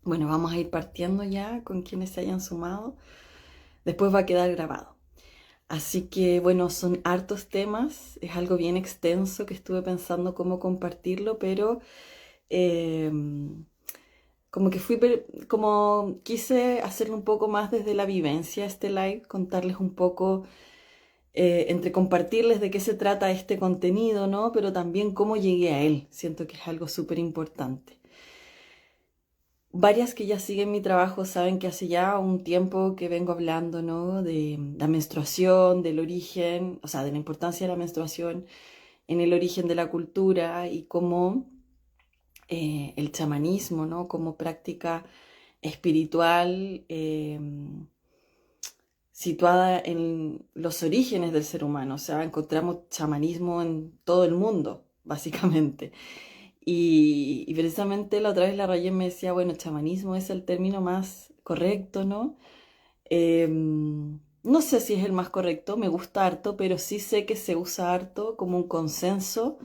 Bueno, vamos a ir partiendo ya con quienes se hayan sumado. Después va a quedar grabado. Así que bueno, son hartos temas, es algo bien extenso que estuve pensando cómo compartirlo, pero eh, como que como quise hacerlo un poco más desde la vivencia este live, contarles un poco, entre compartirles de qué se trata este contenido, ¿no? Pero también cómo llegué a él, siento que es algo súper importante. Varias que ya siguen mi trabajo saben que hace ya un tiempo que vengo hablando, ¿no? De la menstruación, del origen, o sea, de la importancia de la menstruación en el origen de la cultura y cómo el chamanismo, ¿no? Como práctica espiritual situada en los orígenes del ser humano. O sea, encontramos chamanismo en todo el mundo, básicamente. Y precisamente la otra vez la Rayen me decía, bueno, chamanismo es el término más correcto, ¿no? No sé si es el más correcto, me gusta harto, pero sí sé que se usa harto como un consenso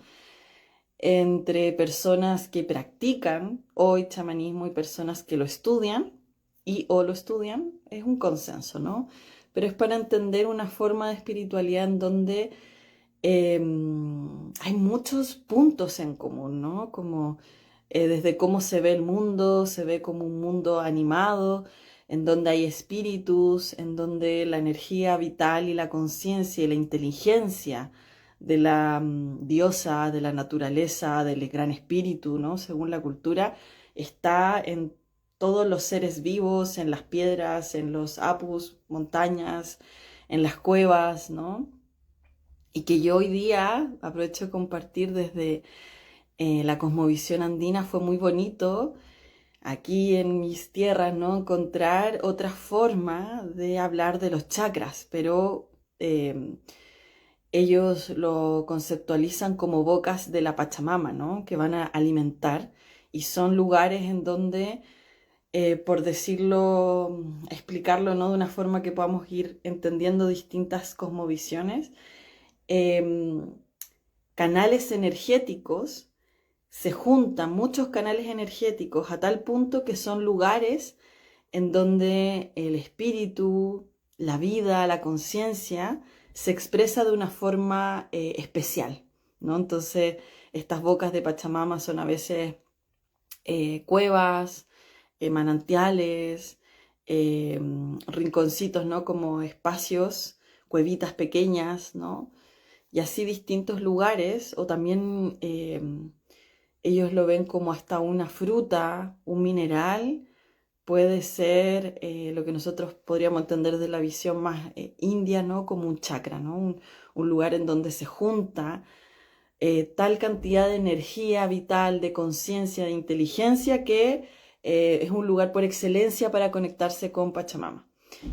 entre personas que practican hoy chamanismo y personas que lo estudian y o lo estudian, es un consenso, ¿no? Pero es para entender una forma de espiritualidad en donde eh, hay muchos puntos en común, ¿no? Como desde cómo se ve el mundo, se ve como un mundo animado, en donde hay espíritus, en donde la energía vital y la conciencia y la inteligencia de la diosa, de la naturaleza, del gran espíritu, ¿no? Según la cultura, está en todos los seres vivos, en las piedras, en los apus, montañas, en las cuevas, ¿no? Y que yo hoy día aprovecho de compartir desde la cosmovisión andina. Fue muy bonito aquí en mis tierras, ¿no? Encontrar otra forma de hablar de los chakras, pero ellos lo conceptualizan como bocas de la Pachamama, ¿no? Que van a alimentar y son lugares en donde, por decirlo, explicarlo, ¿no? De una forma que podamos ir entendiendo distintas cosmovisiones, em, canales energéticos, se juntan muchos canales energéticos a tal punto que son lugares en donde el espíritu, la vida, la conciencia se expresa de una forma especial, ¿no? Entonces, estas bocas de Pachamama son a veces cuevas, manantiales, rinconcitos, ¿no? Como espacios, cuevitas pequeñas, ¿no? Y así distintos lugares, o también ellos lo ven como hasta una fruta, un mineral, puede ser lo que nosotros podríamos entender de la visión más india, ¿no? Como un chakra, ¿no? Un lugar en donde se junta tal cantidad de energía vital, de conciencia, de inteligencia, que es un lugar por excelencia para conectarse con Pachamama.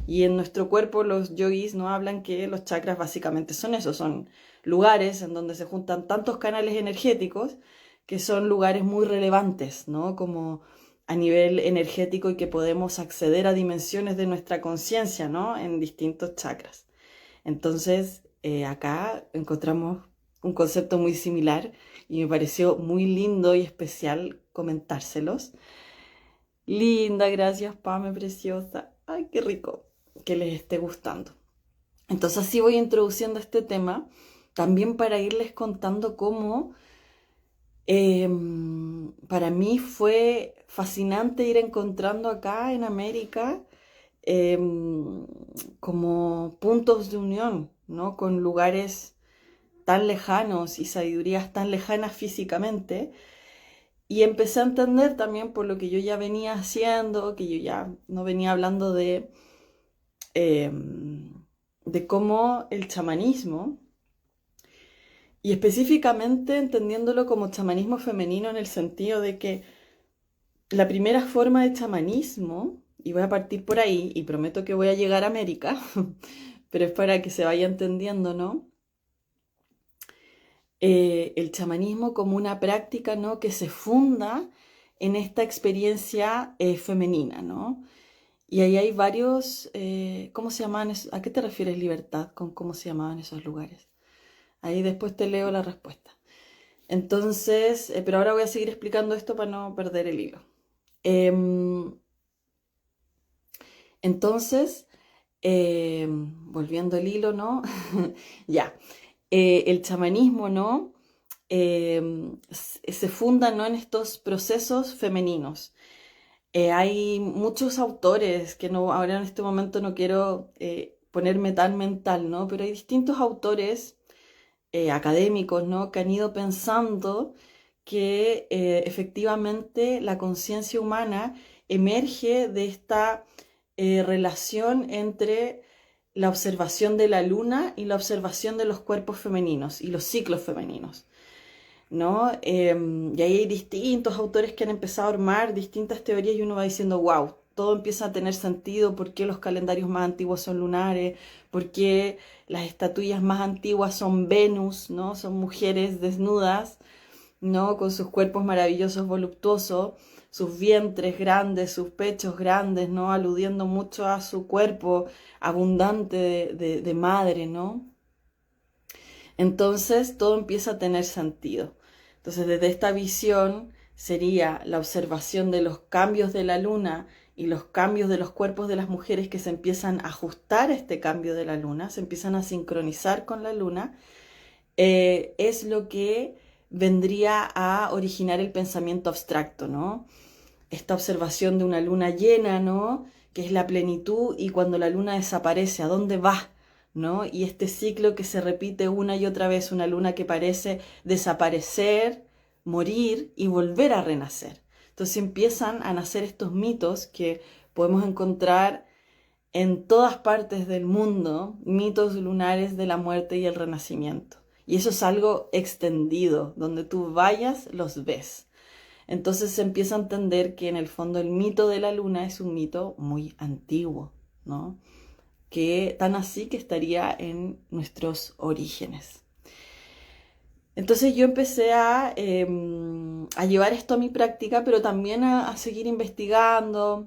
Y en nuestro cuerpo los yogis no hablan que los chakras básicamente son eso, son lugares en donde se juntan tantos canales energéticos que son lugares muy relevantes, ¿no? Como a nivel energético y que podemos acceder a dimensiones de nuestra conciencia, ¿no? En distintos chakras. Entonces, acá encontramos un concepto muy similar y me pareció muy lindo y especial comentárselos. Linda, gracias, Pame, preciosa. Ay, qué rico que les esté gustando. Entonces, así voy introduciendo este tema, también para irles contando cómo para mí fue fascinante ir encontrando acá en América como puntos de unión, ¿no? Con lugares tan lejanos y sabidurías tan lejanas físicamente. Y empecé a entender también por lo que yo ya venía haciendo, que yo ya no venía hablando eh, de cómo el chamanismo, y específicamente entendiéndolo como chamanismo femenino en el sentido de que la primera forma de chamanismo, y voy a partir por ahí, y prometo que voy a llegar a América, pero es para que se vaya entendiendo, ¿no? El chamanismo como una práctica, ¿no? Que se funda en esta experiencia femenina, ¿no? Y ahí hay varios, ¿cómo se llamaban? ¿A qué te refieres libertad con cómo se llamaban esos lugares? Ahí después te leo la respuesta. Entonces, pero ahora voy a seguir explicando esto para no perder el hilo. Entonces, volviendo al hilo, ¿no? Ya, el chamanismo, ¿no? Se funda, ¿no?, en estos procesos femeninos. Hay muchos autores que no, ahora en este momento no quiero ponerme tan mental, ¿no? Pero hay distintos autores académicos, ¿no?, que han ido pensando que efectivamente la conciencia humana emerge de esta relación entre la observación de la luna y la observación de los cuerpos femeninos y los ciclos femeninos, ¿no? Y ahí hay distintos autores que han empezado a armar distintas teorías y uno va diciendo, wow, todo empieza a tener sentido. ¿Por qué los calendarios más antiguos son lunares? ¿Por qué las estatuillas más antiguas son Venus, ¿no? Son mujeres desnudas, ¿no?, con sus cuerpos maravillosos, voluptuosos, sus vientres grandes, sus pechos grandes, ¿no?, aludiendo mucho a su cuerpo abundante de madre, ¿no? Entonces todo empieza a tener sentido. Entonces desde esta visión sería la observación de los cambios de la luna y los cambios de los cuerpos de las mujeres que se empiezan a ajustar a este cambio de la luna, se empiezan a sincronizar con la luna, es lo que vendría a originar el pensamiento abstracto, ¿no? Esta observación de una luna llena, ¿no?, que es la plenitud, y cuando la luna desaparece, ¿a dónde va?, ¿no? Y este ciclo que se repite una y otra vez, una luna que parece desaparecer, morir y volver a renacer. Entonces empiezan a nacer estos mitos que podemos encontrar en todas partes del mundo, mitos lunares de la muerte y el renacimiento. Y eso es algo extendido, donde tú vayas, los ves. Entonces se empieza a entender que en el fondo el mito de la luna es un mito muy antiguo, ¿no?, que tan así que estaría en nuestros orígenes. Entonces yo empecé a llevar esto a mi práctica, pero también a seguir investigando,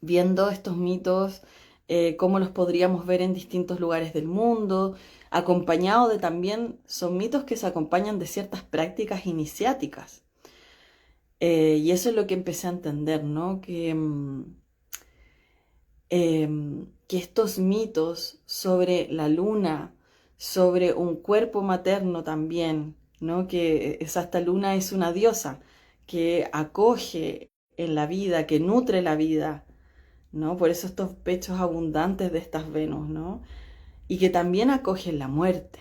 viendo estos mitos, cómo los podríamos ver en distintos lugares del mundo, acompañado de también, son mitos que se acompañan de ciertas prácticas iniciáticas. Y eso es lo que empecé a entender, ¿no? Que estos mitos sobre la luna, sobre un cuerpo materno también, ¿no?, que esta luna es una diosa que acoge en la vida, que nutre la vida, ¿no? Por eso estos pechos abundantes de estas Venus, ¿no? Y que también acoge la muerte.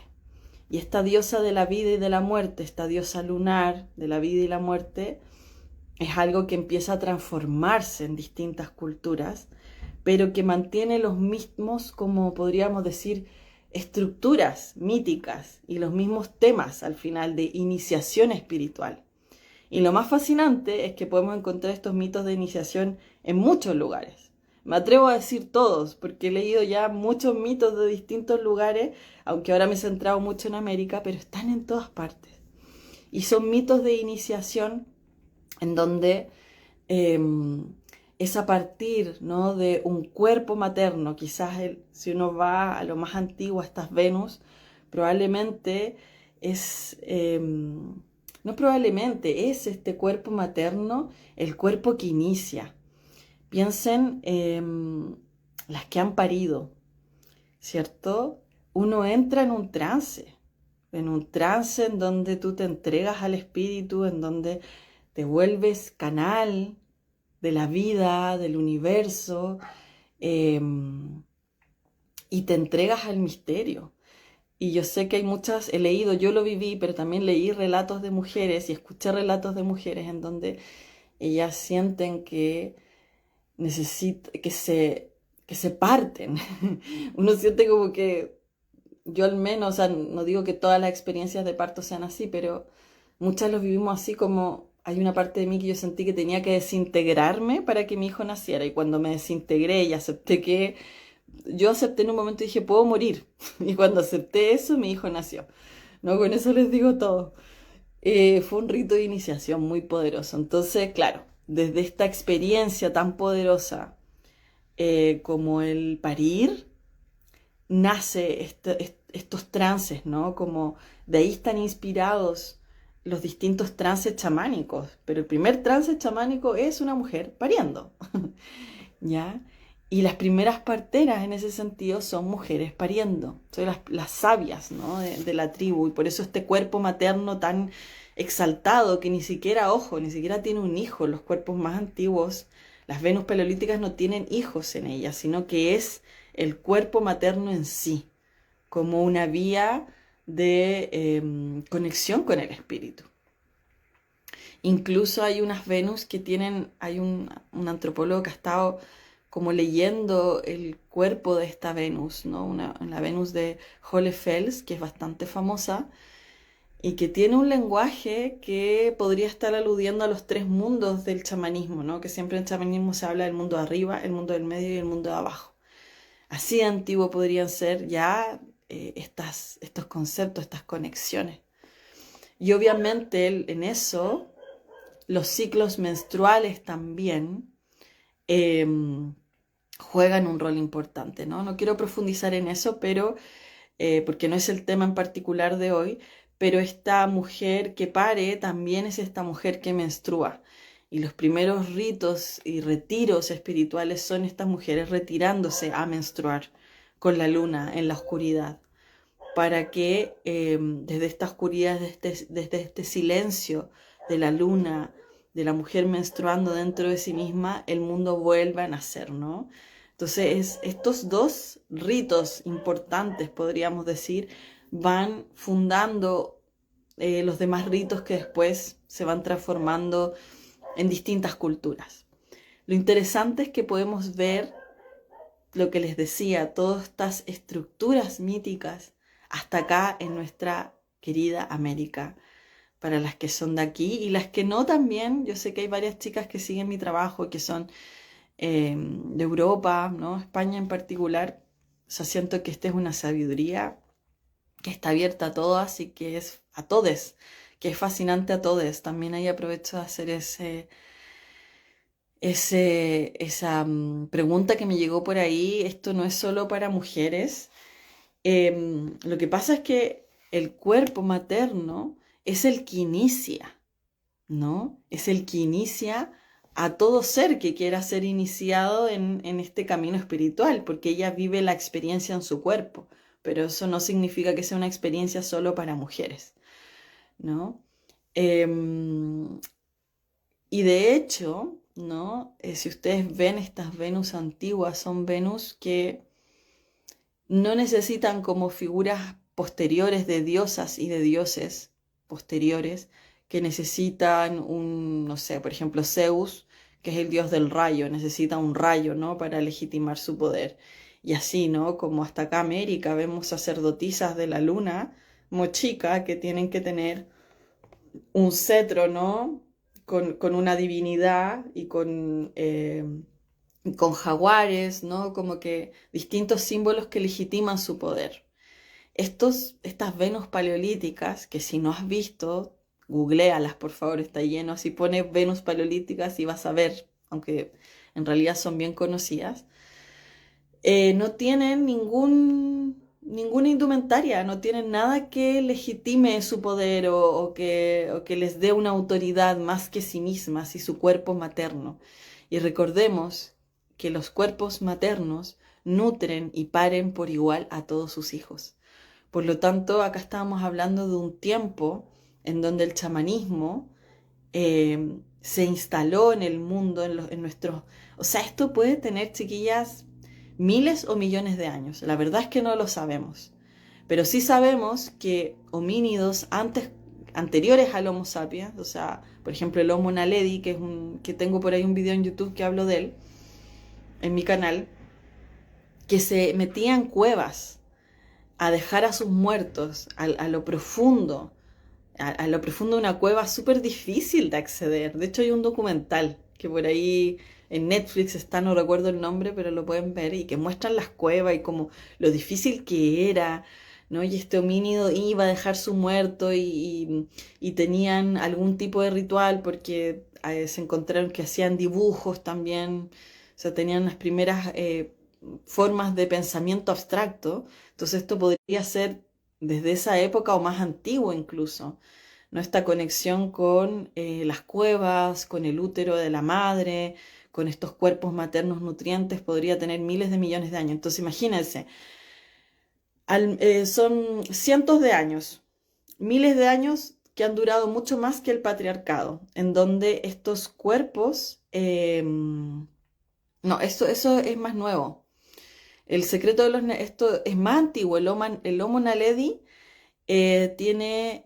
Y esta diosa de la vida y de la muerte, esta diosa lunar de la vida y la muerte, es algo que empieza a transformarse en distintas culturas, pero que mantiene los mismos, como podríamos decir, estructuras míticas y los mismos temas al final de iniciación espiritual. Y lo más fascinante es que podemos encontrar estos mitos de iniciación en muchos lugares. Me atrevo a decir todos, porque he leído ya muchos mitos de distintos lugares, aunque ahora me he centrado mucho en América, pero están en todas partes. Y son mitos de iniciación en donde es a partir, ¿no?, de un cuerpo materno. Quizás si uno va a lo más antiguo, a estas Venus, probablemente es, no probablemente, es este cuerpo materno el cuerpo que inicia. Piensen las que han parido, ¿cierto? Uno entra en un trance en donde tú te entregas al espíritu, en donde te vuelves canal de la vida, del universo, y te entregas al misterio. Y yo sé que hay muchas, he leído, yo lo viví, pero también leí relatos de mujeres y escuché relatos de mujeres en donde ellas sienten que que se parten. Uno siente como que, yo al menos, o sea, no digo que todas las experiencias de parto sean así, pero muchas los vivimos así, como hay una parte de mí que yo sentí que tenía que desintegrarme para que mi hijo naciera, y cuando me desintegré y acepté que, yo acepté en un momento y dije, puedo morir, y cuando acepté eso, mi hijo nació. No, con eso les digo todo. Fue un rito de iniciación muy poderoso. Entonces, claro, desde esta experiencia tan poderosa como el parir, nace estos trances, ¿no? Como de ahí están inspirados los distintos trances chamánicos, pero el primer trance chamánico es una mujer pariendo, ¿ya? Y las primeras parteras en ese sentido son mujeres pariendo, son las sabias, ¿no? de la tribu. Y por eso este cuerpo materno tan exaltado que ni siquiera, ojo, ni siquiera tiene un hijo. Los cuerpos más antiguos, las Venus paleolíticas no tienen hijos en ellas, sino que es el cuerpo materno en sí, como una vía de conexión con el espíritu. Incluso hay unas Venus que tienen, hay un antropólogo que ha estado como leyendo el cuerpo de esta Venus, ¿no? La Venus de Hohlefels, que es bastante famosa, y que tiene un lenguaje que podría estar aludiendo a los tres mundos del chamanismo, ¿no? Que siempre en chamanismo se habla del mundo de arriba, el mundo del medio y el mundo de abajo. Así de antiguo podrían ser ya estos conceptos, estas conexiones. Y obviamente en eso los ciclos menstruales también eh, juegan un rol importante, ¿no? No quiero profundizar en eso, pero porque no es el tema en particular de hoy, pero esta mujer que pare también es esta mujer que menstrua. Y los primeros ritos y retiros espirituales son estas mujeres retirándose a menstruar con la luna en la oscuridad, para que desde esta oscuridad, desde este silencio de la luna, de la mujer menstruando dentro de sí misma, el mundo vuelva a nacer, ¿no? Entonces, estos dos ritos importantes, podríamos decir, van fundando los demás ritos que después se van transformando en distintas culturas. Lo interesante es que podemos ver lo que les decía, todas estas estructuras míticas hasta acá en nuestra querida América, para las que son de aquí y las que no también. Yo sé que hay varias chicas que siguen mi trabajo, que son de Europa, ¿no? España en particular. O sea, siento que esta es una sabiduría que está abierta a todas y que es a todes, que es fascinante a todes. También ahí aprovecho de hacer esa pregunta que me llegó por ahí. Esto no es solo para mujeres. Lo que pasa es que el cuerpo materno es el que inicia, ¿no? Es el que inicia a todo ser que quiera ser iniciado en este camino espiritual, porque ella vive la experiencia en su cuerpo, pero eso no significa que sea una experiencia solo para mujeres, ¿no? Em, y de hecho, ¿no? Si ustedes ven estas Venus antiguas, son Venus que no necesitan como figuras posteriores de diosas y de dioses posteriores que necesitan no sé, por ejemplo, Zeus, que es el dios del rayo, necesita un rayo, ¿no? Para legitimar su poder. Y así, ¿no? Como hasta acá América vemos sacerdotisas de la luna, mochica, que tienen que tener un cetro, ¿no? Con una divinidad y con jaguares, ¿no? Como que distintos símbolos que legitiman su poder. Estas Venus paleolíticas, que si no has visto, googléalas por favor, está lleno, así pones Venus paleolíticas y vas a ver, aunque en realidad son bien conocidas, no tienen ninguna indumentaria, no tienen nada que legitime su poder o que les dé una autoridad más que sí mismas y su cuerpo materno. Y recordemos que los cuerpos maternos nutren y paren por igual a todos sus hijos. Por lo tanto, acá estábamos hablando de un tiempo en donde el chamanismo se instaló en el mundo, en nuestros... O sea, esto puede tener, chiquillas, miles o millones de años. La verdad es que no lo sabemos. Pero sí sabemos que homínidos anteriores al Homo sapiens, o sea, por ejemplo, el Homo naledi, que tengo por ahí un video en YouTube que hablo de él, en mi canal, que se metía en cuevas a dejar a sus muertos a lo profundo, a lo profundo de una cueva súper difícil de acceder. De hecho, hay un documental que por ahí en Netflix está, no recuerdo el nombre, pero lo pueden ver, y que muestran las cuevas y como lo difícil que era, ¿no? Y este homínido iba a dejar su muerto y tenían algún tipo de ritual porque se encontraron que hacían dibujos también, o sea, tenían las primeras formas de pensamiento abstracto. Entonces esto podría ser desde esa época o más antiguo incluso, ¿no? Esta conexión con las cuevas, con el útero de la madre, con estos cuerpos maternos nutrientes, podría tener miles de millones de años. Entonces imagínense, son cientos de años, miles de años que han durado mucho más que el patriarcado, en donde estos cuerpos, no, eso es más nuevo. El secreto de esto es más antiguo, el Homo naledi tiene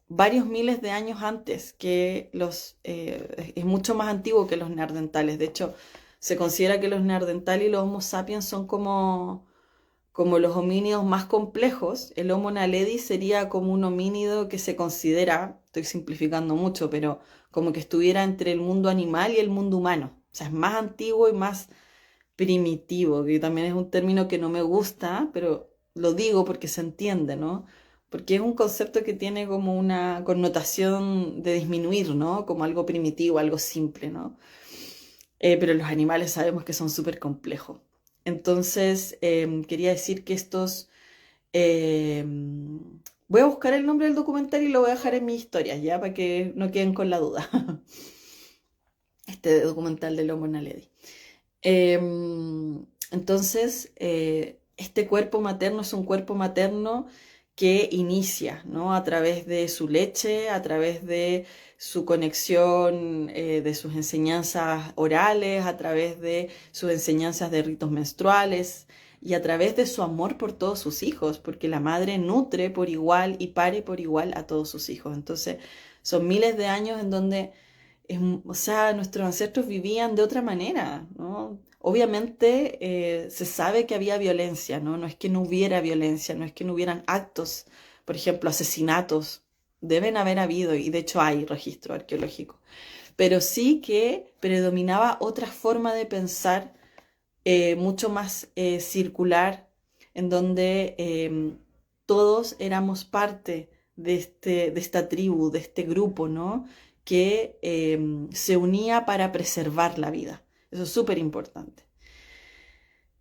varios miles de años antes que es mucho más antiguo que los neandertales. De hecho, se considera que los neandertales y los Homo sapiens son como los homínidos más complejos. El Homo naledi sería como un homínido que se considera, estoy simplificando mucho, pero como que estuviera entre el mundo animal y el mundo humano. O sea, es más antiguo y más primitivo, que también es un término que no me gusta, pero lo digo porque se entiende, ¿no? Porque es un concepto que tiene como una connotación de disminuir, ¿no? Como algo primitivo, algo simple, ¿no? Pero los animales sabemos que son súper complejos. Entonces, quería decir que voy a buscar el nombre del documental y lo voy a dejar en mis historias, ¿ya? Para que no queden con la duda. Este documental de Homo naledi. Entonces, este cuerpo materno es un cuerpo materno que inicia, ¿no? A través de su leche, a través de su conexión, de sus enseñanzas orales, a través de sus enseñanzas de ritos menstruales y a través de su amor por todos sus hijos, porque la madre nutre por igual y pare por igual a todos sus hijos. Entonces, son miles de años en donde o sea, nuestros ancestros vivían de otra manera, ¿no? Obviamente se sabe que había violencia, ¿no? No es que no hubiera violencia, no es que no hubieran actos, por ejemplo, asesinatos. Deben haber habido, y de hecho hay registro arqueológico. Pero sí que predominaba otra forma de pensar mucho más circular, en donde todos éramos parte de esta tribu, de este grupo, ¿no? Que se unía para preservar la vida. Eso es súper importante.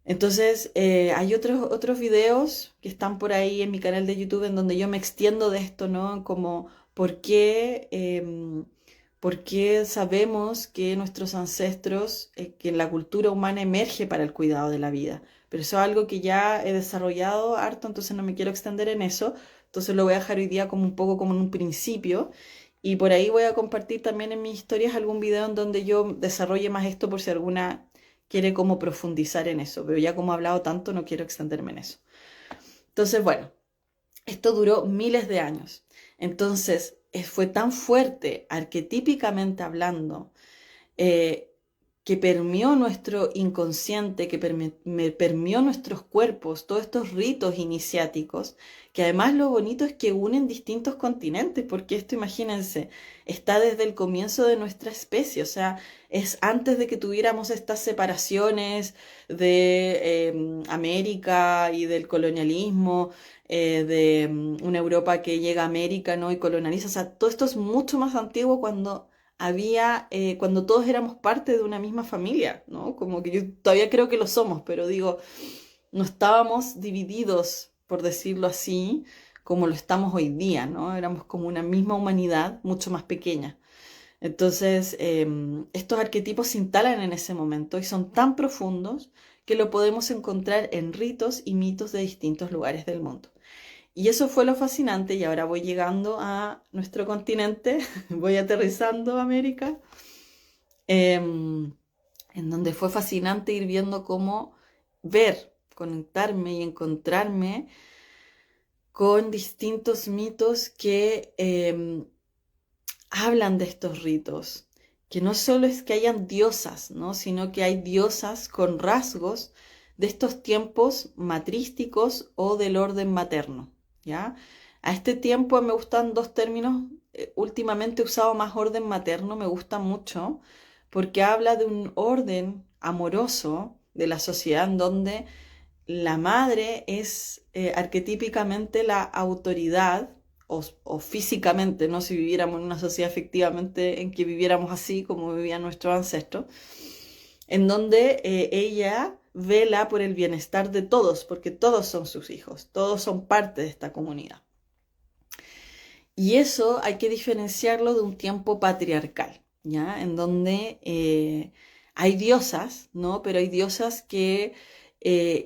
Entonces, hay otros videos que están por ahí en mi canal de YouTube en donde yo me extiendo de esto, ¿no? Como por qué sabemos que nuestros ancestros, que la cultura humana emerge para el cuidado de la vida. Pero eso es algo que ya he desarrollado harto, entonces no me quiero extender en eso. Entonces lo voy a dejar hoy día como un poco como en un principio. Y por ahí voy a compartir también en mis historias algún video en donde yo desarrolle más esto por si alguna quiere como profundizar en eso, pero ya como he hablado tanto no quiero extenderme en eso. Entonces, bueno, esto duró miles de años. Entonces, fue tan fuerte, arquetípicamente hablando, eh, que permeó nuestro inconsciente, que permeó nuestros cuerpos, todos estos ritos iniciáticos, que además lo bonito es que unen distintos continentes, porque esto, imagínense, está desde el comienzo de nuestra especie, o sea, es antes de que tuviéramos estas separaciones de América y del colonialismo, de una Europa que llega a América, ¿no? Y colonializa, o sea, todo esto es mucho más antiguo cuando todos éramos parte de una misma familia, ¿no? Como que yo todavía creo que lo somos, pero digo, no estábamos divididos, por decirlo así, como lo estamos hoy día, ¿no? Éramos como una misma humanidad, mucho más pequeña. Entonces, estos arquetipos se instalan en ese momento y son tan profundos que lo podemos encontrar en ritos y mitos de distintos lugares del mundo. Y eso fue lo fascinante y ahora voy llegando a nuestro continente, voy aterrizando a América, en donde fue fascinante ir viendo cómo ver, conectarme y encontrarme con distintos mitos que hablan de estos ritos, que no solo es que hayan diosas, ¿no? Sino que hay diosas con rasgos de estos tiempos matrísticos o del orden materno, ¿ya? A este tiempo me gustan dos términos, últimamente he usado más orden materno, me gusta mucho, porque habla de un orden amoroso de la sociedad en donde la madre es arquetípicamente la autoridad o físicamente, ¿no? Si viviéramos en una sociedad efectivamente en que viviéramos así como vivían nuestros ancestros, en donde ella vela por el bienestar de todos, porque todos son sus hijos, todos son parte de esta comunidad. Y eso hay que diferenciarlo de un tiempo patriarcal. ¿ya? En donde hay diosas, ¿no? Pero hay diosas que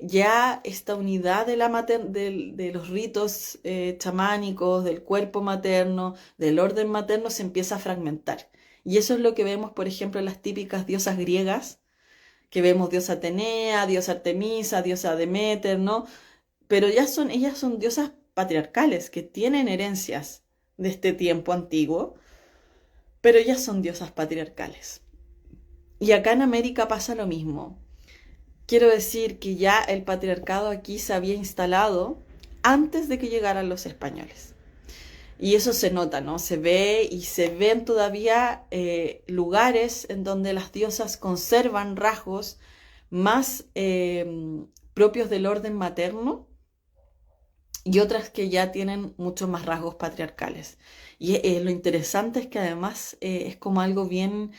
ya esta unidad de los ritos chamánicos, del cuerpo materno, del orden materno, se empieza a fragmentar. Y eso es lo que vemos, por ejemplo, en las típicas diosas griegas, que vemos diosa Atenea, diosa Artemisa, diosa Deméter, ¿no? Pero ellas son diosas patriarcales que tienen herencias de este tiempo antiguo, pero ellas son diosas patriarcales. Y acá en América pasa lo mismo. Quiero decir que ya el patriarcado aquí se había instalado antes de que llegaran los españoles. Y eso se nota, ¿no? Se ve y se ven todavía lugares en donde las diosas conservan rasgos más propios del orden materno y otras que ya tienen muchos más rasgos patriarcales. Y lo interesante es que además es como algo bien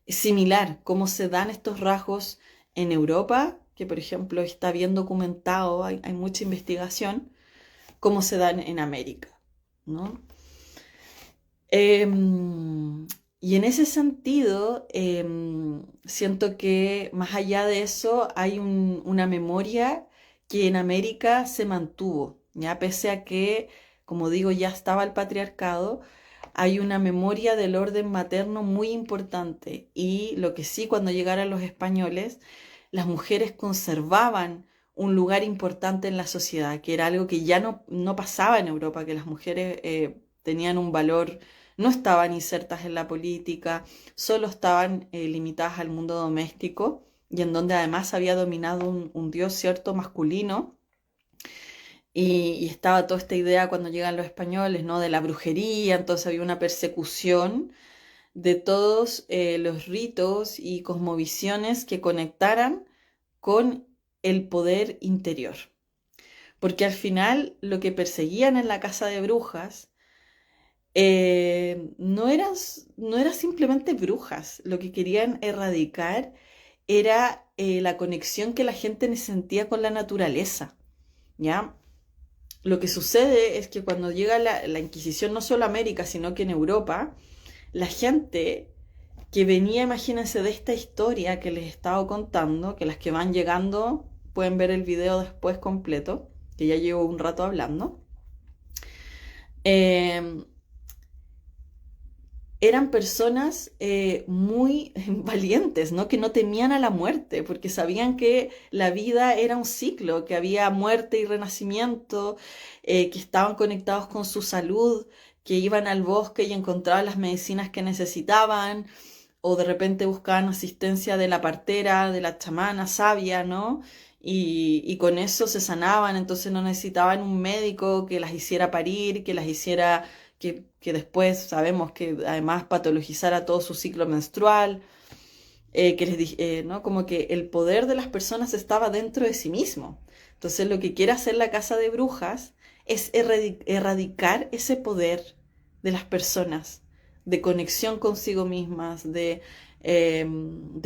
similar, cómo se dan estos rasgos en Europa, que por ejemplo está bien documentado, hay mucha investigación, cómo se dan en América, ¿no? Y en ese sentido, siento que más allá de eso hay una memoria que en América se mantuvo, ya pese a que, como digo, ya estaba el patriarcado, hay una memoria del orden materno muy importante. Y lo que sí, cuando llegaron los españoles, las mujeres conservaban un lugar importante en la sociedad, que era algo que ya no pasaba en Europa, que las mujeres tenían un valor, no estaban insertas en la política, solo estaban limitadas al mundo doméstico y en donde además había dominado un dios cierto masculino. Y estaba toda esta idea cuando llegan los españoles, ¿no? De la brujería, entonces había una persecución de todos los ritos y cosmovisiones que conectaran con el poder interior. Porque al final lo que perseguían en la casa de brujas no eran simplemente brujas, lo que querían erradicar era la conexión que la gente sentía con la naturaleza, ¿ya? Lo que sucede es que cuando llega la Inquisición, no solo a América, sino que en Europa, la gente que venía, imagínense, de esta historia que les he estado contando, que las que van llegando pueden ver el video después completo, que ya llevo un rato hablando, eh, eran personas muy valientes, ¿no? Que no temían a la muerte, porque sabían que la vida era un ciclo, que había muerte y renacimiento, que estaban conectados con su salud, que iban al bosque y encontraban las medicinas que necesitaban, o de repente buscaban asistencia de la partera, de la chamana sabia, ¿no? Y con eso se sanaban, entonces no necesitaban un médico que las hiciera parir, que las hiciera que después sabemos que además patologizara todo su ciclo menstrual, ¿no? Como que el poder de las personas estaba dentro de sí mismo. Entonces lo que quiere hacer la casa de brujas es erradicar ese poder de las personas, de conexión consigo mismas, de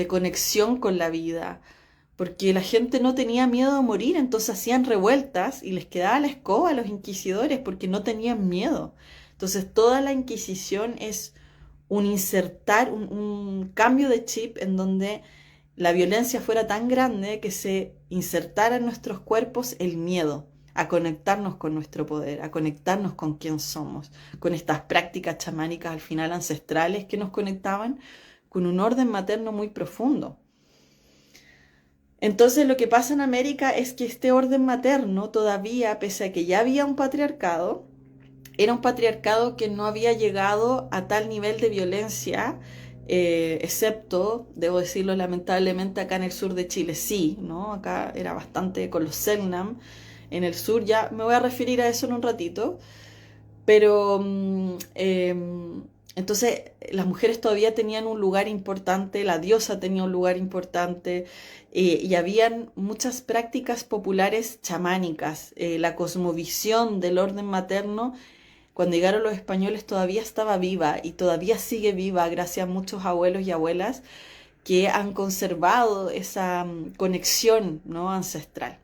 conexión con la vida, porque la gente no tenía miedo a morir, entonces hacían revueltas y les quedaba la escoba a los inquisidores porque no tenían miedo. Entonces toda la Inquisición es un cambio de chip en donde la violencia fuera tan grande que se insertara en nuestros cuerpos el miedo a conectarnos con nuestro poder, a conectarnos con quién somos, con estas prácticas chamánicas al final ancestrales que nos conectaban con un orden materno muy profundo. Entonces lo que pasa en América es que este orden materno todavía, pese a que ya había un patriarcado, era un patriarcado que no había llegado a tal nivel de violencia, excepto, debo decirlo lamentablemente, acá en el sur de Chile sí, ¿no? Acá era bastante con los Selknam, en el sur ya me voy a referir a eso en un ratito, pero entonces las mujeres todavía tenían un lugar importante, la diosa tenía un lugar importante y habían muchas prácticas populares chamánicas. La cosmovisión del orden materno, cuando llegaron los españoles, todavía estaba viva y todavía sigue viva gracias a muchos abuelos y abuelas que han conservado esa conexión, ¿no? Ancestral.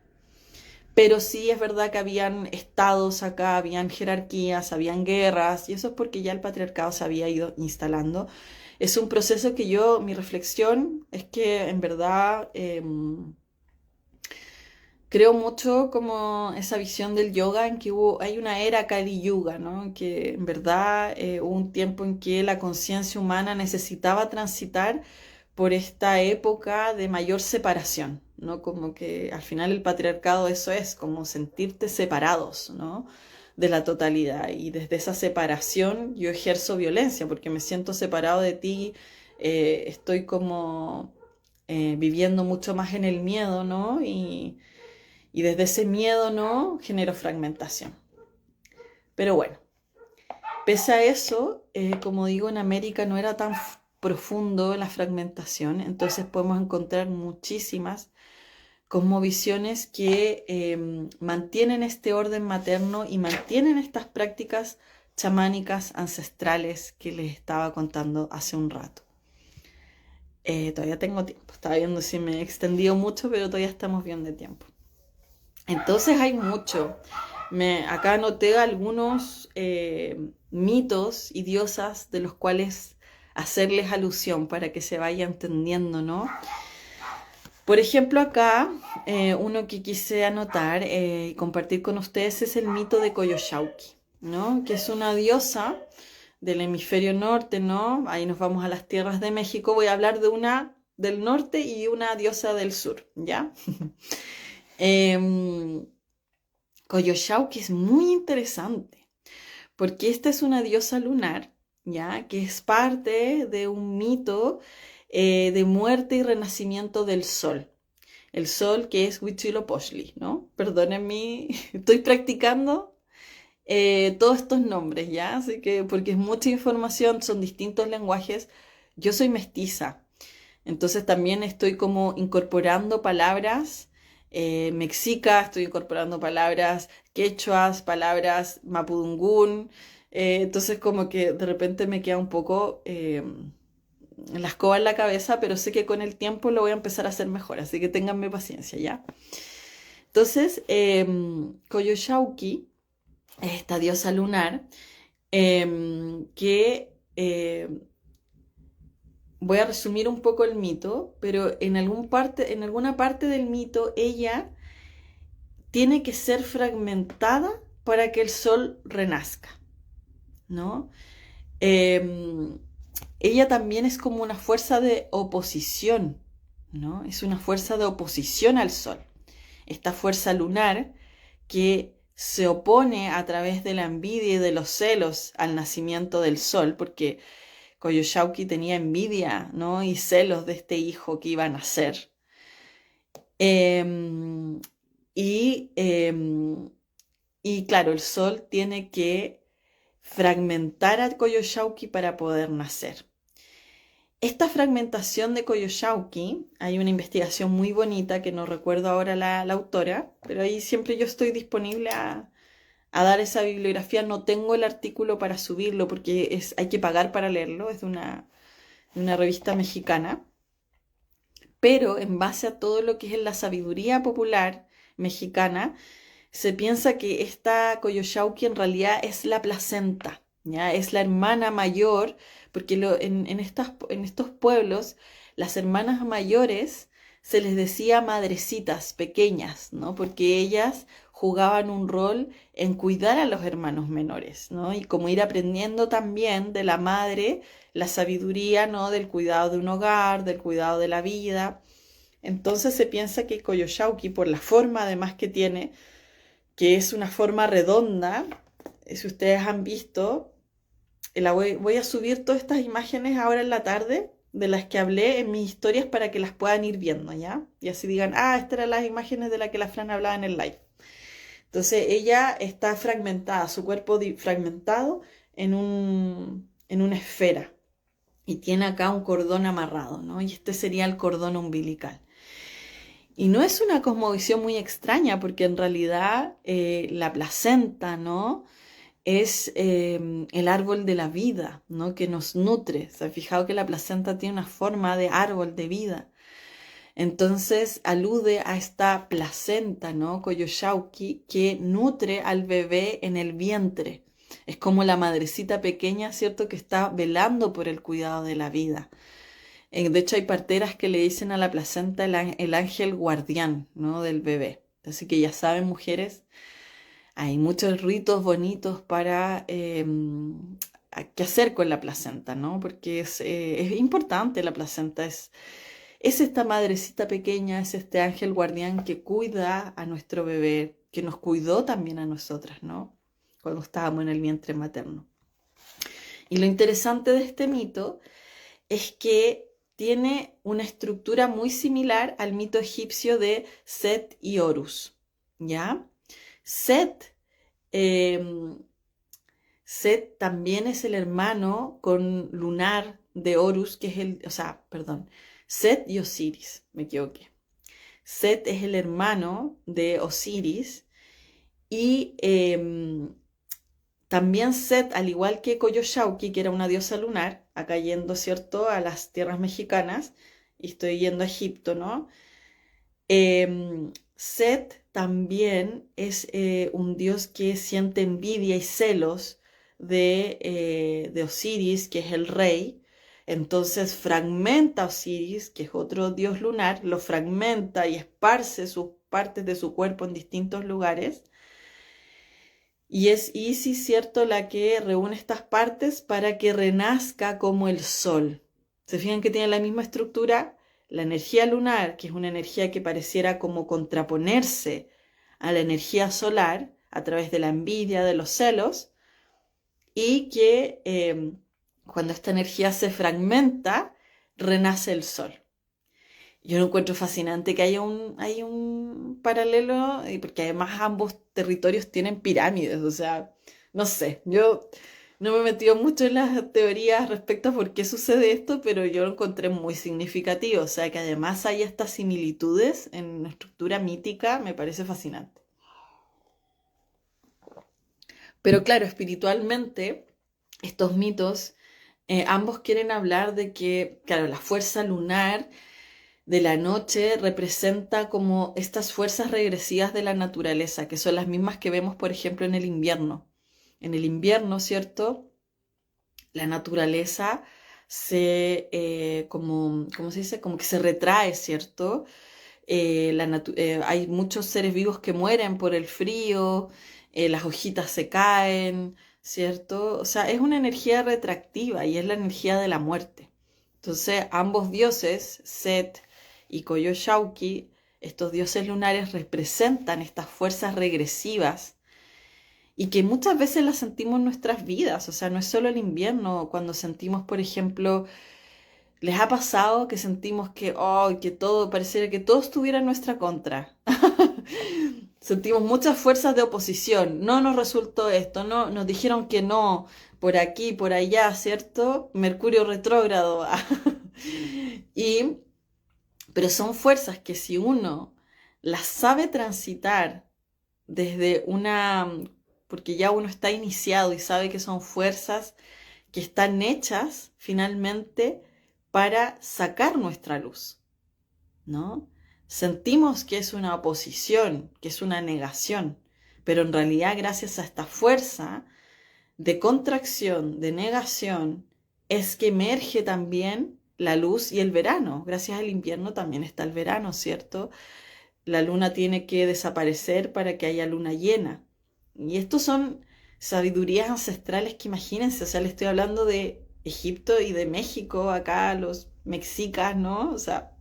Pero sí es verdad que habían estados acá, habían jerarquías, habían guerras, y eso es porque ya el patriarcado se había ido instalando. es un proceso que mi reflexión es que en verdad creo mucho como esa visión del yoga en que hay una era Kali Yuga, ¿no? Que en verdad hubo un tiempo en que la conciencia humana necesitaba transitar por esta época de mayor separación, ¿no? Como que al final el patriarcado eso es, como sentirte separados, ¿no? De la totalidad. Y desde esa separación yo ejerzo violencia porque me siento separado de ti, estoy como viviendo mucho más en el miedo, ¿no? Y desde ese miedo, ¿no? Genero fragmentación. Pero bueno, pese a eso, como digo, en América no era tan profundo la fragmentación, entonces podemos encontrar muchísimas cosmovisiones que mantienen este orden materno y mantienen estas prácticas chamánicas ancestrales que les estaba contando hace un rato. Todavía tengo tiempo, estaba viendo si me he extendido mucho, pero todavía estamos bien de tiempo. Entonces hay mucho. Acá anoté algunos mitos y diosas de los cuales hacerles alusión para que se vaya entendiendo, ¿no? Por ejemplo, acá uno que quise anotar y compartir con ustedes es el mito de Coyolxauhqui, ¿no? Que es una diosa del hemisferio norte, ¿no? Ahí nos vamos a las tierras de México. Voy a hablar de una del norte y una diosa del sur, ¿ya? Coyolxauhqui es muy interesante porque esta es una diosa lunar, ¿ya? Que es parte de un mito de muerte y renacimiento del sol. El sol que es Huitzilopochtli, ¿no? Perdónenme, estoy practicando todos estos nombres, ¿ya? Así que, porque es mucha información, son distintos lenguajes. Yo soy mestiza, entonces también estoy como incorporando palabras mexicas, estoy incorporando palabras quechuas, palabras mapudungún. Entonces como que de repente me queda un poco la escoba en la cabeza, pero sé que con el tiempo lo voy a empezar a hacer mejor, así que ténganme paciencia, ¿ya? Entonces, Coyolxauhqui, esta diosa lunar, que voy a resumir un poco el mito, pero en alguna parte del mito ella tiene que ser fragmentada para que el sol renazca, ¿no? Ella también es como una fuerza de oposición, ¿no? Es una fuerza de oposición al sol. Esta fuerza lunar que se opone a través de la envidia y de los celos al nacimiento del sol, porque Coyolxauhqui tenía envidia, ¿no? Y celos de este hijo que iba a nacer. Y, y claro, el sol tiene que fragmentar a Coyolxauhqui para poder nacer. Esta fragmentación de Coyolxauhqui, hay una investigación muy bonita que no recuerdo ahora la autora, pero ahí siempre yo estoy disponible a dar esa bibliografía. No tengo el artículo para subirlo porque hay que pagar para leerlo, es de una revista mexicana, pero en base a todo lo que es la sabiduría popular mexicana, se piensa que esta Coyolxauhqui en realidad es la placenta, ¿ya? Es la hermana mayor, porque en estos pueblos las hermanas mayores se les decía madrecitas pequeñas, ¿no? Porque ellas jugaban un rol en cuidar a los hermanos menores, ¿no? Y como ir aprendiendo también de la madre la sabiduría, ¿no? Del cuidado de un hogar, del cuidado de la vida. Entonces se piensa que Coyolxauhqui, por la forma además que tiene, que es una forma redonda, si ustedes han visto, voy a subir todas estas imágenes ahora en la tarde de las que hablé en mis historias para que las puedan ir viendo, ¿ya? Y así digan, estas eran las imágenes de las que la Fran hablaba en el live. Entonces ella está fragmentada, su cuerpo fragmentado en una esfera y tiene acá un cordón amarrado, ¿no? Y este sería el cordón umbilical. Y no es una cosmovisión muy extraña porque en realidad la placenta, ¿no? Es el árbol de la vida, ¿no? Que nos nutre. ¿Se han fijado que la placenta tiene una forma de árbol de vida? Entonces alude a esta placenta, ¿no? Coyolxauhqui, que nutre al bebé en el vientre. Es como la madrecita pequeña, ¿cierto?, que está velando por el cuidado de la vida. De hecho, hay parteras que le dicen a la placenta el ángel guardián, ¿no?, del bebé. Así que ya saben, mujeres, hay muchos ritos bonitos para qué hacer con la placenta, ¿no? Porque es importante la placenta, es esta madrecita pequeña, es este ángel guardián que cuida a nuestro bebé, que nos cuidó también a nosotras, ¿no? Cuando estábamos en el vientre materno. Y lo interesante de este mito es que tiene una estructura muy similar al mito egipcio de Set y Horus, ¿ya? Set, eh, Set también es el hermano con lunar de Horus, que es Set y Osiris, me equivoqué. Set es el hermano de Osiris y también Set, al igual que Coyolxauhqui, que era una diosa lunar, acá yendo, ¿cierto?, a las tierras mexicanas, y estoy yendo a Egipto, ¿no? Set también es un dios que siente envidia y celos de Osiris, que es el rey. Entonces fragmenta a Osiris, que es otro dios lunar, lo fragmenta y esparce sus partes de su cuerpo en distintos lugares. Y es Isis, ¿cierto?, la que reúne estas partes para que renazca como el sol. ¿Se fijan que tiene la misma estructura? La energía lunar, que es una energía que pareciera como contraponerse a la energía solar a través de la envidia, de los celos, y que cuando esta energía se fragmenta, renace el sol. Yo lo encuentro fascinante que hay un paralelo, porque además ambos territorios tienen pirámides, o sea, no sé, yo no me he metido mucho en las teorías respecto a por qué sucede esto, pero yo lo encontré muy significativo, o sea, que además hay estas similitudes en la estructura mítica, me parece fascinante. Pero claro, espiritualmente, estos mitos, ambos quieren hablar de que, claro, la fuerza lunar de la noche representa como estas fuerzas regresivas de la naturaleza, que son las mismas que vemos, por ejemplo, en el invierno. En el invierno, ¿cierto? La naturaleza ¿cómo se dice? Como que se retrae, ¿cierto? Hay muchos seres vivos que mueren por el frío, las hojitas se caen, ¿cierto? O sea, es una energía retractiva y es la energía de la muerte. Entonces, ambos dioses, Set y Coyolxauhqui, estos dioses lunares representan estas fuerzas regresivas y que muchas veces las sentimos en nuestras vidas. O sea, no es solo el invierno, cuando sentimos, por ejemplo, ¿les ha pasado que sentimos que todo, pareciera que todo estuviera en nuestra contra? Sentimos muchas fuerzas de oposición. No nos resultó esto, no, nos dijeron que no, por aquí, por allá, ¿cierto? Mercurio retrógrado. Y, pero son fuerzas que si uno las sabe transitar desde porque ya uno está iniciado y sabe que son fuerzas que están hechas finalmente para sacar nuestra luz, ¿no? Sentimos que es una oposición, que es una negación, pero en realidad gracias a esta fuerza de contracción, de negación, es que emerge también la luz y el verano. Gracias al invierno también está el verano, ¿cierto? La luna tiene que desaparecer para que haya luna llena. Y estos son sabidurías ancestrales que imagínense, o sea, le estoy hablando de Egipto y de México, acá los mexicas, ¿no? O sea,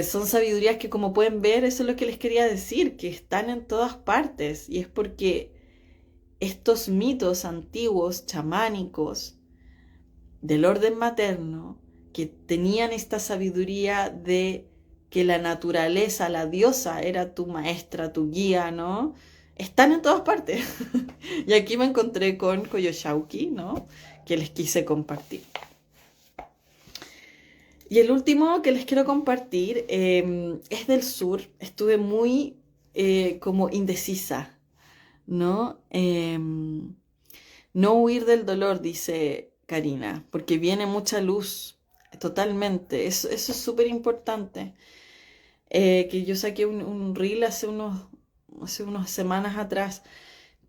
son sabidurías que como pueden ver, eso es lo que les quería decir, que están en todas partes. Y es porque estos mitos antiguos, chamánicos, del orden materno, que tenían esta sabiduría de que la naturaleza, la diosa, era tu maestra, tu guía, ¿no? Están en todas partes. Y aquí me encontré con Coyolxauhqui, ¿no? Que les quise compartir. Y el último que les quiero compartir es del sur. Estuve muy como indecisa, ¿no? No huir del dolor, dice Karina, porque viene mucha luz, totalmente. Eso es súper importante. Que yo saqué un reel hace unas semanas atrás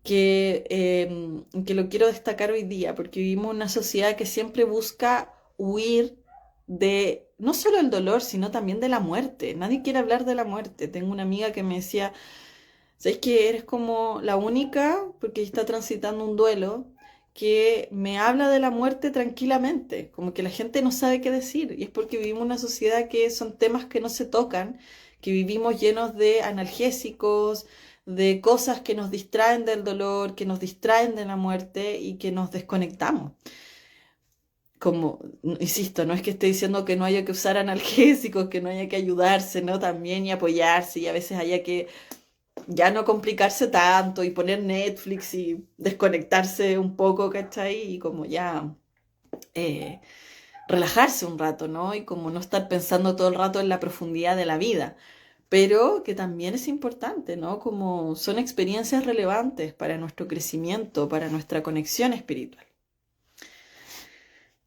que lo quiero destacar hoy día, porque vivimos en una sociedad que siempre busca huir de no solo el dolor, sino también de la muerte. Nadie quiere hablar de la muerte. Tengo una amiga que me decía, ¿sabes que eres como la única, porque está transitando un duelo, que me habla de la muerte tranquilamente? Como que la gente no sabe qué decir. Y es porque vivimos en una sociedad que son temas que no se tocan, que vivimos llenos de analgésicos, de cosas que nos distraen del dolor, que nos distraen de la muerte y que nos desconectamos. Como, insisto, no es que esté diciendo que no haya que usar analgésicos, que no haya que ayudarse, ¿no? También y apoyarse, y a veces haya que ya no complicarse tanto y poner Netflix y desconectarse un poco, ¿cachai? Y como ya eh, relajarse un rato, ¿no? Y como no estar pensando todo el rato en la profundidad de la vida. Pero que también es importante, ¿no? Como son experiencias relevantes para nuestro crecimiento, para nuestra conexión espiritual.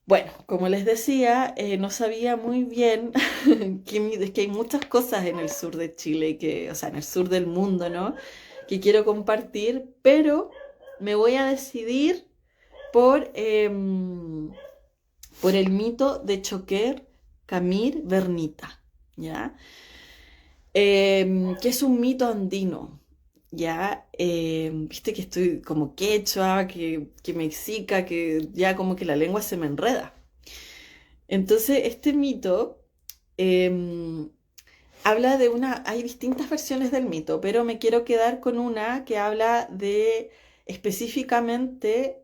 Bueno, como les decía, no sabía muy bien es que hay muchas cosas en el sur de Chile, o sea, en el sur del mundo, ¿no? Que quiero compartir, pero me voy a decidir por, por el mito de Choquer Camir Vernita, ¿ya? Que es un mito andino, ¿ya? Viste que estoy como quechua, que mexica, que ya como que la lengua se me enreda. Entonces, este mito em, habla de hay distintas versiones del mito, pero me quiero quedar con una que habla de específicamente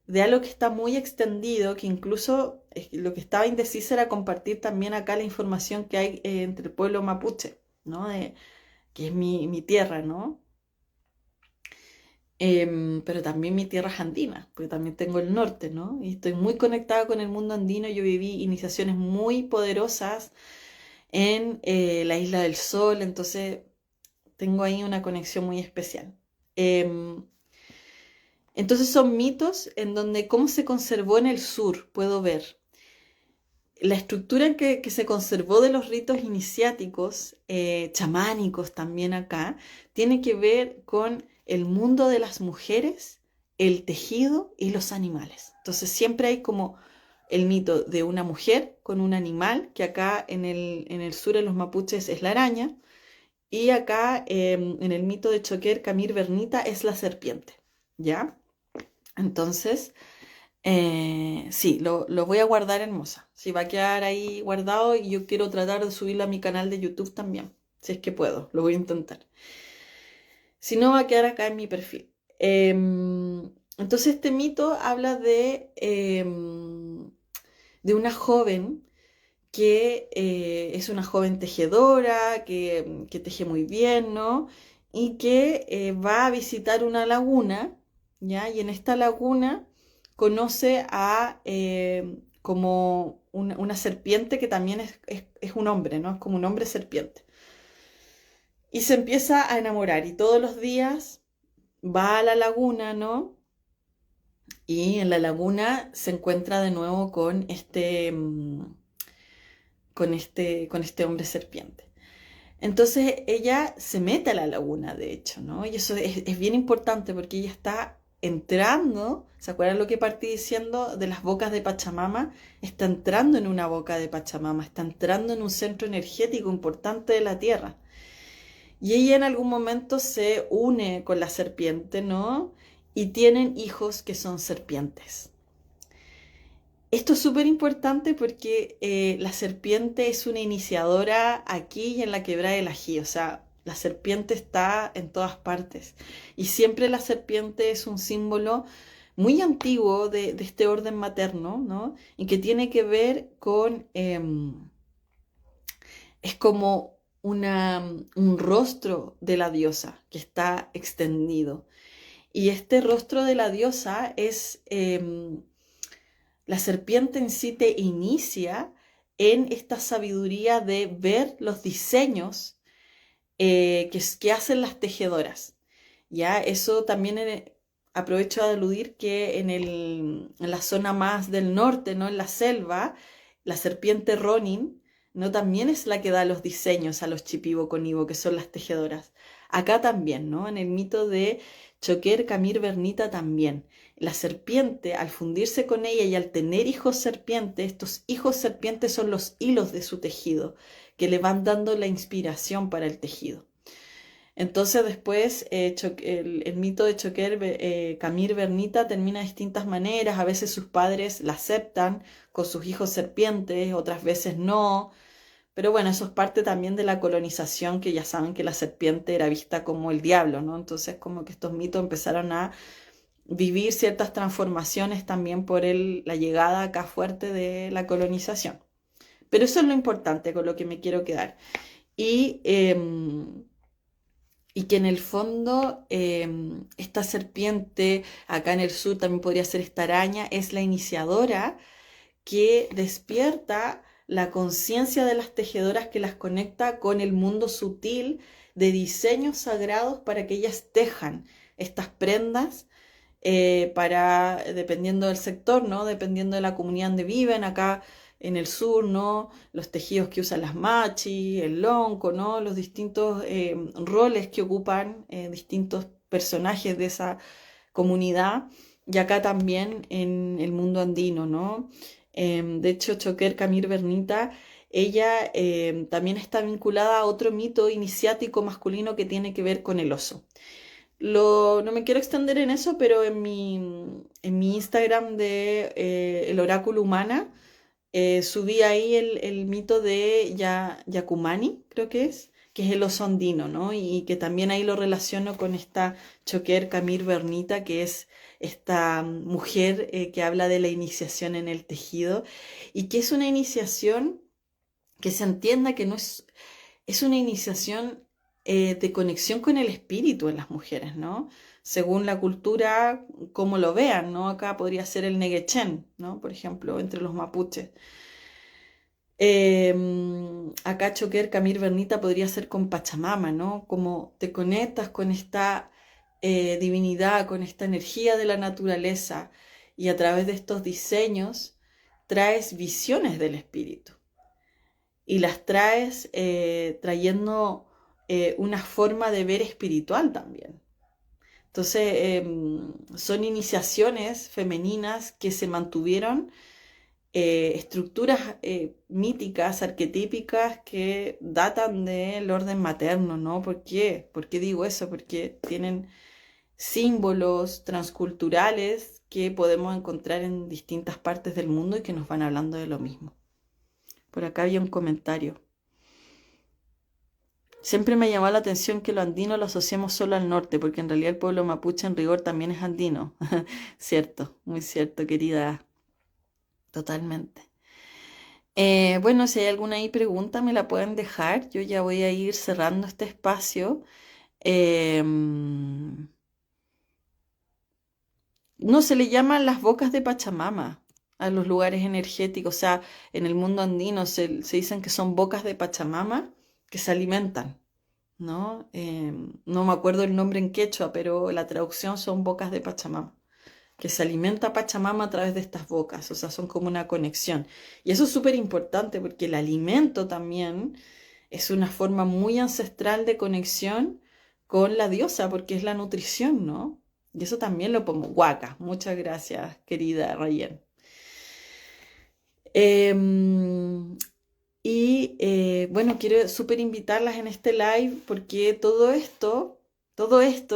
de algo que está muy extendido, que incluso lo que estaba indecisa era compartir también acá la información que hay entre el pueblo mapuche, ¿no? Que es mi tierra, ¿no? Pero también mi tierra es andina, porque también tengo el norte, ¿no? Y estoy muy conectada con el mundo andino. Yo viví iniciaciones muy poderosas en la Isla del Sol, entonces tengo ahí una conexión muy especial. Em, entonces son mitos en donde cómo se conservó en el sur, puedo ver. La estructura en que se conservó de los ritos iniciáticos, chamánicos también acá, tiene que ver con el mundo de las mujeres, el tejido y los animales. Entonces siempre hay como el mito de una mujer con un animal, que acá en el sur, en los mapuches, es la araña, y acá en el mito de Choquer, Camir Bernita, es la serpiente, ¿ya? Entonces, sí, lo voy a guardar en Moza. Sí, va a quedar ahí guardado y yo quiero tratar de subirlo a mi canal de YouTube también, si es que puedo, lo voy a intentar. Si no, va a quedar acá en mi perfil. Entonces, este mito habla de una joven que es una joven tejedora, que teje muy bien, ¿no? Y que va a visitar una laguna, ¿ya? Y en esta laguna conoce a como una serpiente que también es un hombre, ¿no? Es como un hombre serpiente. Y se empieza a enamorar y todos los días va a la laguna, ¿no? Y en la laguna se encuentra de nuevo con con este hombre serpiente. Entonces ella se mete a la laguna, de hecho, ¿no? Y eso es bien importante porque ella está entrando, ¿se acuerdan lo que partí diciendo de las bocas de Pachamama? Está entrando en una boca de Pachamama, está entrando en un centro energético importante de la Tierra. Y ella en algún momento se une con la serpiente, ¿no? Y tienen hijos que son serpientes. Esto es súper importante porque la serpiente es una iniciadora aquí y en la Quebrada del Ají, o sea, la serpiente está en todas partes y siempre la serpiente es un símbolo muy antiguo de este orden materno, ¿no? Y que tiene que ver con, es como un rostro de la diosa que está extendido. Y este rostro de la diosa es... la serpiente en sí te inicia en esta sabiduría de ver los diseños que hacen las tejedoras. Ya, eso también aprovecho de aludir que en la zona más del norte, ¿no? En la selva, la serpiente Ronin, ¿no? También es la que da los diseños a los Shipibo con Ibo, que son las tejedoras. Acá también, ¿no? En el mito de Choquer, Camir, Bernita también. La serpiente, al fundirse con ella y al tener hijos serpientes, estos hijos serpientes son los hilos de su tejido, que le van dando la inspiración para el tejido. Entonces después el mito de Choquer, Camir, Bernita termina de distintas maneras. A veces sus padres la aceptan con sus hijos serpientes, otras veces no. Pero bueno, eso es parte también de la colonización, que ya saben que la serpiente era vista como el diablo, ¿no? Entonces como que estos mitos empezaron a vivir ciertas transformaciones también por la llegada acá fuerte de la colonización. Pero eso es lo importante con lo que me quiero quedar. Y, y que en el fondo esta serpiente, acá en el sur también podría ser esta araña, es la iniciadora que despierta la conciencia de las tejedoras, que las conecta con el mundo sutil de diseños sagrados para que ellas tejan estas prendas dependiendo del sector, ¿no? Dependiendo de la comunidad donde viven. Acá en el sur, ¿no? Los tejidos que usan las machi, el lonco, ¿no? Los distintos roles que ocupan distintos personajes de esa comunidad. Y acá también en el mundo andino, ¿no? De hecho, Choquer, Camir, Bernita, ella también está vinculada a otro mito iniciático masculino que tiene que ver con el oso. No me quiero extender en eso, pero en mi Instagram de el oráculo humana subí ahí el mito de Yakumani, creo que es el oso andino, ¿no? Y que también ahí lo relaciono con esta Choquer Camir Bernita, que es esta mujer que habla de la iniciación en el tejido y que es una iniciación que se entienda que no es una iniciación de conexión con el espíritu en las mujeres, ¿no? Según la cultura, como lo vean, ¿no? Acá podría ser el Neguechen, ¿no? Por ejemplo, entre los mapuches. Acá Choquer, Camir, Bernita podría ser con Pachamama, ¿no? Como te conectas con esta divinidad, con esta energía de la naturaleza y a través de estos diseños traes visiones del espíritu y las traes trayendo una forma de ver espiritual también. Entonces, son iniciaciones femeninas que se mantuvieron, estructuras míticas, arquetípicas que datan del orden materno, ¿no? ¿Por qué? ¿Por qué digo eso? Porque tienen símbolos transculturales que podemos encontrar en distintas partes del mundo y que nos van hablando de lo mismo. Por acá había un comentario. Siempre me llamó la atención que lo andino lo asociamos solo al norte, porque en realidad el pueblo mapuche en rigor también es andino. Cierto, muy cierto, querida. Totalmente. Bueno, si hay alguna ahí pregunta, me la pueden dejar. Yo ya voy a ir cerrando este espacio. No, se le llaman las bocas de Pachamama a los lugares energéticos. O sea, en el mundo andino se dicen que son bocas de Pachamama que se alimentan, ¿no? No me acuerdo el nombre en quechua, pero la traducción son bocas de Pachamama, que se alimenta Pachamama a través de estas bocas, o sea, son como una conexión. Y eso es súper importante porque el alimento también es una forma muy ancestral de conexión con la diosa, porque es la nutrición, ¿no? Y eso también lo pongo. Guaca, muchas gracias, querida Rayen. Bueno, quiero súper invitarlas en este live porque todo esto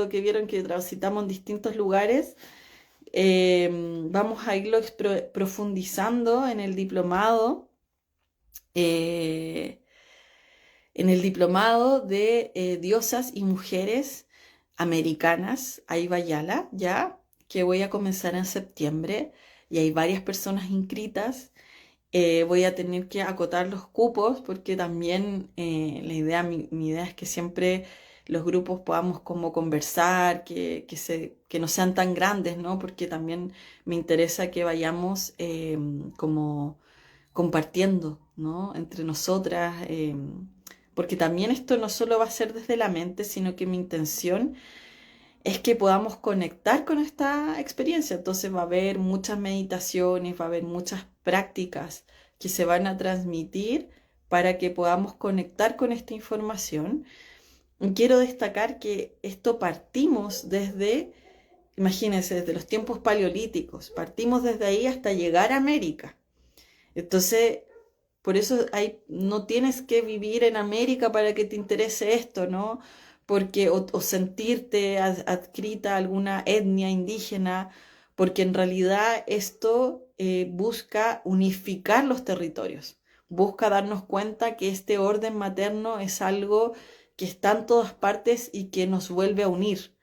que vieron que transitamos en distintos lugares, vamos a irlo profundizando eh, en el diplomado de diosas y mujeres americanas, Aybayala, ya, que voy a comenzar en septiembre y hay varias personas inscritas. Voy a tener que acotar los cupos porque también mi idea es que siempre los grupos podamos como conversar, que no sean tan grandes, ¿no? Porque también me interesa que vayamos como compartiendo, ¿no? Entre nosotras, porque también esto no solo va a ser desde la mente, sino que mi intención es que podamos conectar con esta experiencia. Entonces va a haber muchas meditaciones, va a haber muchas prácticas que se van a transmitir para que podamos conectar con esta información. Quiero destacar que esto partimos desde, imagínense, desde los tiempos paleolíticos, partimos desde ahí hasta llegar a América. Entonces, por eso no tienes que vivir en América para que te interese esto, ¿no? Porque, o sentirte adscrita a alguna etnia indígena, porque en realidad esto busca unificar los territorios, busca darnos cuenta que este orden materno es algo que está en todas partes y que nos vuelve a unir.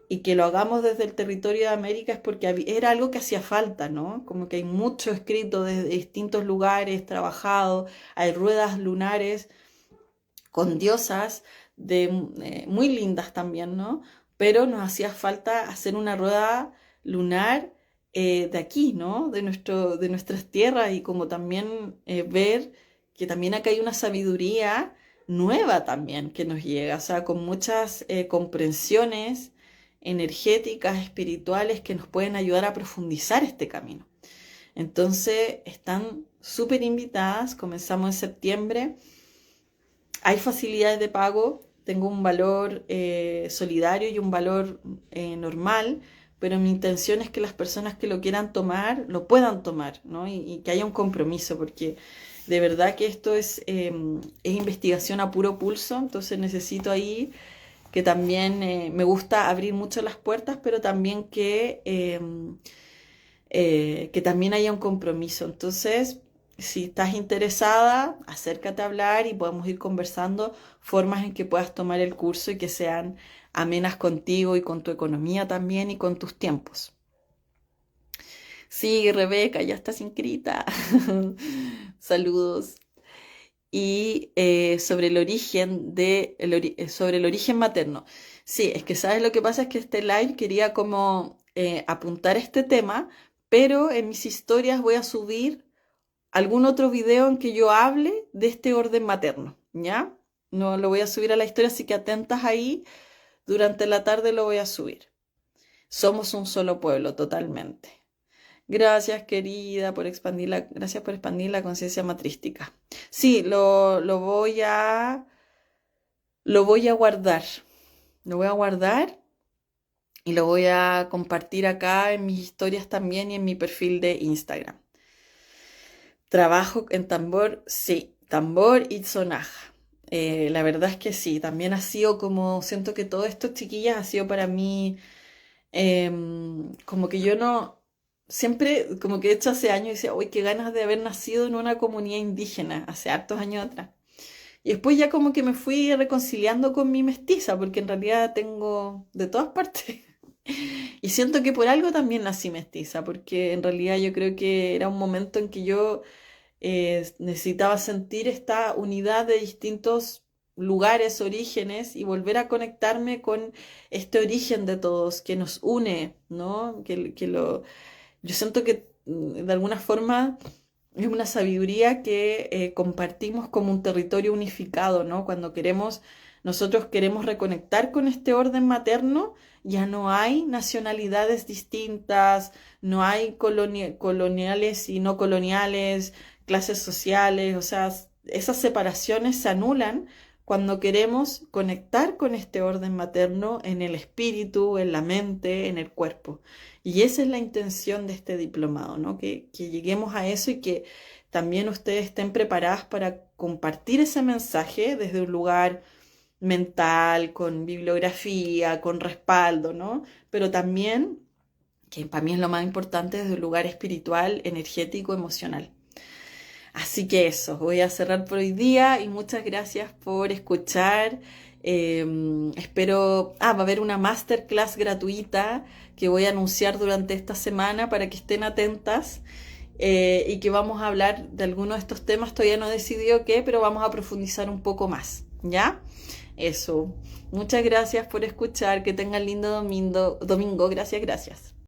Y que lo hagamos desde el territorio de América es porque era algo que hacía falta, ¿no? Como que hay mucho escrito desde distintos lugares, trabajado, hay ruedas lunares con diosas muy lindas también, ¿no? Pero nos hacía falta hacer una rueda lunar de aquí, ¿no? De nuestras tierras y como también ver que también acá hay una sabiduría nueva también que nos llega, o sea, con muchas comprensiones energéticas, espirituales que nos pueden ayudar a profundizar este camino. Entonces, están súper invitadas, comenzamos en septiembre, hay facilidades de pago, tengo un valor solidario y un valor normal, pero mi intención es que las personas que lo quieran tomar, lo puedan tomar, ¿no? Y que haya un compromiso, porque de verdad que esto es investigación a puro pulso, entonces necesito ahí que también me gusta abrir mucho las puertas, pero también que también haya un compromiso. Entonces, si estás interesada, acércate a hablar y podemos ir conversando formas en que puedas tomar el curso y que sean amenas contigo y con tu economía también y con tus tiempos. Sí, Rebeca, ya estás inscrita. Saludos. Y sobre el origen sobre el origen materno. Sí, es que sabes lo que pasa es que este live quería como apuntar este tema, pero en mis historias voy a subir algún otro video en que yo hable de este orden materno, ¿ya? No lo voy a subir a la historia, así que atentas ahí, durante la tarde lo voy a subir. Somos un solo pueblo, totalmente. Gracias, querida, gracias por expandir la conciencia matrística. Sí, lo voy a guardar. Lo voy a guardar y lo voy a compartir acá en mis historias también y en mi perfil de Instagram. Trabajo en tambor, sí, tambor y sonaja. La verdad es que sí, también ha sido como, siento que todo esto, chiquillas, ha sido para mí como que yo no, siempre, como que de hecho hace años decía, uy, qué ganas de haber nacido en una comunidad indígena, hace hartos años atrás. Y después ya como que me fui reconciliando con mi mestiza, porque en realidad tengo de todas partes. Y siento que por algo también nací mestiza, porque en realidad yo creo que era un momento en que yo necesitaba sentir esta unidad de distintos lugares, orígenes y volver a conectarme con este origen de todos que nos une, ¿no? Yo siento que de alguna forma es una sabiduría que compartimos como un territorio unificado, ¿no? Nosotros queremos reconectar con este orden materno, ya no hay nacionalidades distintas, no hay coloniales y no coloniales, clases sociales, o sea, esas separaciones se anulan cuando queremos conectar con este orden materno en el espíritu, en la mente, en el cuerpo. Y esa es la intención de este diplomado, ¿no? Que lleguemos a eso y que también ustedes estén preparadas para compartir ese mensaje desde un lugar mental, con bibliografía, con respaldo, ¿no? Pero también, que para mí es lo más importante, desde un lugar espiritual, energético, emocional. Así que eso, voy a cerrar por hoy día y muchas gracias por escuchar. Espero, va a haber una masterclass gratuita que voy a anunciar durante esta semana para que estén atentas y que vamos a hablar de algunos de estos temas. Todavía no he decidido qué, pero vamos a profundizar un poco más, ¿ya? Eso. Muchas gracias por escuchar. Que tengan lindo domingo. Gracias, gracias.